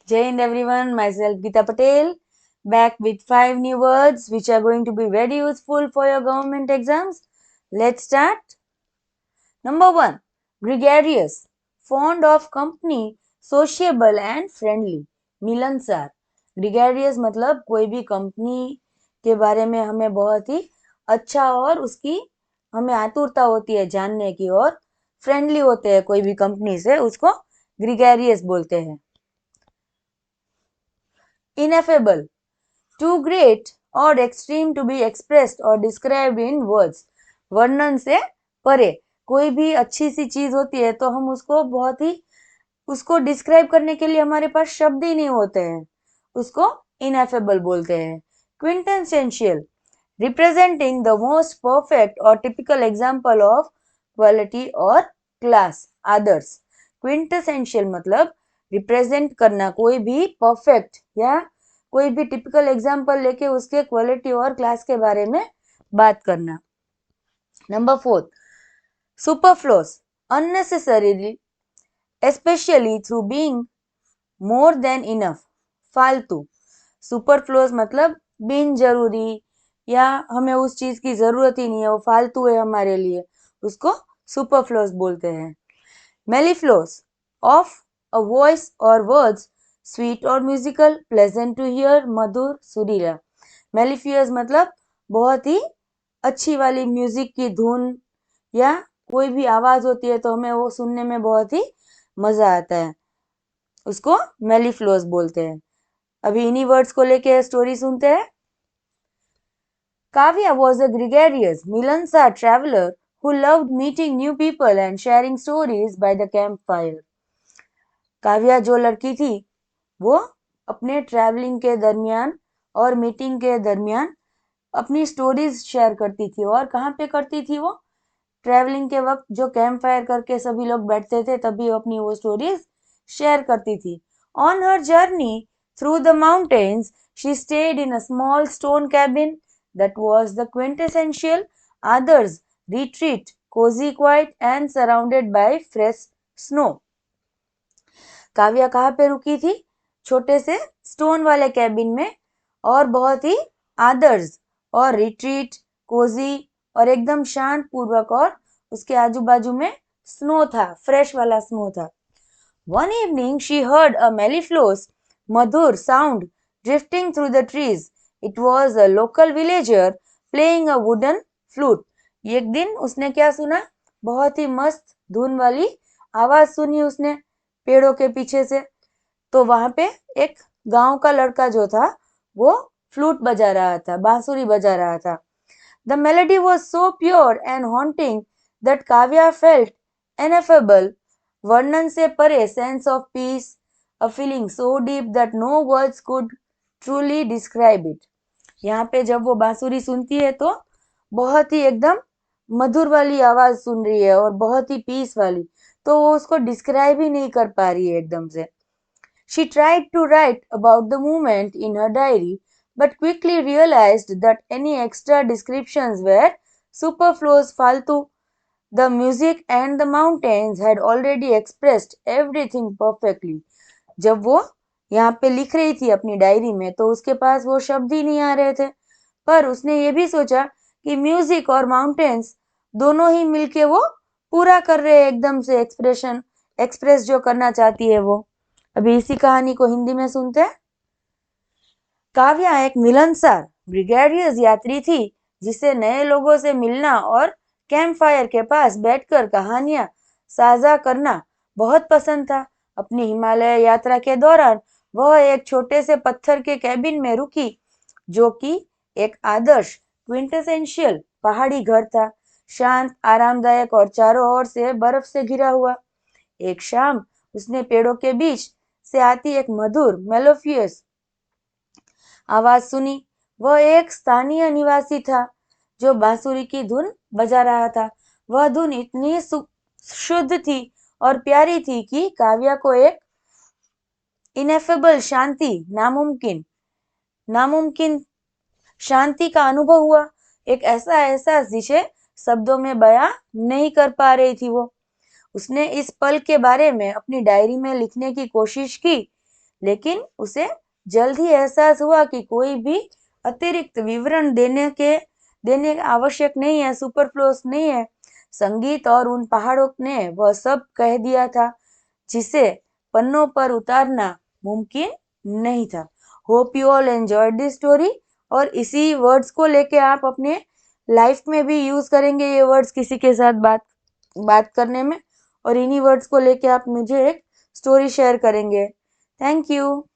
Jai Hind everyone, myself Geeta Patel, back with 5 new words which are going to be very useful for your government exams. Let's start. Number 1, gregarious, fond of company, sociable and friendly, मिलनसार. Gregarious मतलब कोई भी company के बारे में हमें बहुत ही अच्छा और उसकी हमें आतुरता होती है जानने की, और फ्रेंडली होते हैं कोई भी कंपनी से, उसको ग्रीगेरियस बोलते हैं. Ineffable, too great or extreme to be expressed or described in words. वर्णन से परे. कोई भी अच्छी सी चीज होती है तो हम उसको बहुत ही उसको डिस्क्राइब करने के लिए हमारे पास शब्द ही नहीं होते हैं, उसको इनएफेबल बोलते हैं. क्विंटेंसेंशियल, रिप्रेजेंटिंग द मोस्ट परफेक्ट और टिपिकल एग्जाम्पल ऑफ क्वालिटी और क्लास. आदर्स. क्विंटेंसेंशियल मतलब रिप्रेजेंट करना, कोई भी परफेक्ट या कोई भी टिपिकल एग्जाम्पल लेके उसके क्वालिटी और क्लास के बारे में बात करना. Number 4, सुपरफ्लोस, unnecessarily, especially through being more than enough. फालतू. सुपरफ्लोस मतलब बिन जरूरी या हमें उस चीज की जरूरत ही नहीं है, वो फालतू है हमारे लिए, उसको सुपरफ्लोस बोलते हैं. मेलिफ्लोस, ऑफ अ वॉइस और वर्ड्स स्वीट और म्यूजिकल, प्लेजेंट टू हियर, मधुर, सुरीला. मेलिफियस मतलब बहुत ही अच्छी वाली म्यूजिक की धुन या कोई भी आवाज होती है तो हमें वो सुनने में बहुत ही मजा आता है, उसको मेलिफ्लोस बोलते हैं. अभी इन्हीं वर्ड्स को लेके स्टोरी सुनते हैं. Kavya was a gregarious, milansar traveler who loved meeting new people and sharing stories by the campfire. Kavya जो लड़की थी वो अपने ट्रैवलिंग के दरमियान और मीटिंग के दरमियान अपनी स्टोरीज शेयर करती थी. और कहाँ पे करती थी वो? ट्रैवलिंग के वक्त जो कैंप फायर करके सभी लोग बैठते थे तभी अपनी वो स्टोरीज शेयर करती थी. On her journey through the mountains she stayed in a small stone cabin that was the quintessential others retreat, cozy, quiet and surrounded by fresh snow. Kavya कहाँ पे रुकी थी? छोटे से स्टोन वाले कैबिन में, और बहुत ही आदर्स और रिट्रीट, कोजी और एकदम शांत पूर्वक, और उसके आजू बाजू में स्नो था, फ्रेश वाला स्नो था. One evening she heard a mellifluous, madhur sound drifting through the trees. It was a local villager playing a wooden flute. एक दिन उसने क्या सुना? बहुत ही मस्त धुन वाली आवाज सुनी उसने पेड़ों के पीछे से. तो वहां पे एक गांव का लड़का जो था वो फ्लूट बजा रहा था, बांसुरी बजा रहा था. The melody was so pure and haunting that Kavya felt ineffable. वर्णन से परे, sense of peace, a feeling so deep that no words could truly describe it. यहाँ पे जब वो बांसुरी सुनती है तो बहुत ही एकदम मधुर वाली आवाज सुन रही है और बहुत ही पीस वाली, तो वो उसको डिस्क्राइब ही नहीं कर पा रही है एकदम से. She tried to write about the moment in her diary, but quickly realized that any extra descriptions were superfluous. फालतू. The music and the mountains had already expressed everything perfectly. जब वो यहाँ पे लिख रही थी अपनी डायरी में तो उसके पास वो शब्द ही नहीं आ रहे थे, पर उसने ये भी सोचा कि म्यूजिक और माउंटेन्स दोनों ही मिलके वो पूरा कर रहे हैं एकदम से एक्सप्रेस जो करना चाहती है वो. अभी इसी कहानी को हिंदी में सुनते हैं. काव्या एक मिलनसार ग्रेगरियस यात्री थी जिसे नए लोगों से मिलना और कैंप फायर के पास बैठकर कहानियां साझा करना बहुत पसंद था. अपनी हिमालय यात्रा के दौरान वह एक छोटे से पत्थर के कैबिन में रुकी जो कि एक आदर्श क्विंटेसेंशियल पहाड़ी घर था, शांत, आरामदायक और चारों ओर से बर्फ से घिरा हुआ. एक शाम उसने पेड़ों के बीच से आती एक मधुर मेलोफियस आवाज सुनी. वह एक स्थानीय निवासी था जो बांसुरी की धुन बजा रहा था. वह धुन इतनी शुद्ध थी और प्यारी थी कि काव्या को एक इनएफेबल शांति, नामुमकिन शांति का अनुभव हुआ. एक ऐसा एहसास जिसे शब्दों में बयां नहीं कर पा रही थी वो. उसने इस पल के बारे में अपनी डायरी में लिखने की कोशिश की लेकिन उसे जल्द ही एहसास हुआ कि कोई भी अतिरिक्त विवरण देने आवश्यक नहीं है, सुपरफ्लुअस नहीं है। संगीत और उन पहाड़ों ने वह सब कह दिया था जिसे पन्नों पर उतारना मुमकिन नहीं था। Hope you all enjoyed this story, और इसी वर्ड्स को लेके आप अपने लाइफ में भी यूज करेंगे ये वर्ड्स किसी के साथ बात करने में, और इन्हीं वर्ड्स को लेके आप मुझे एक स्टोरी शेयर करेंगे। Thank you.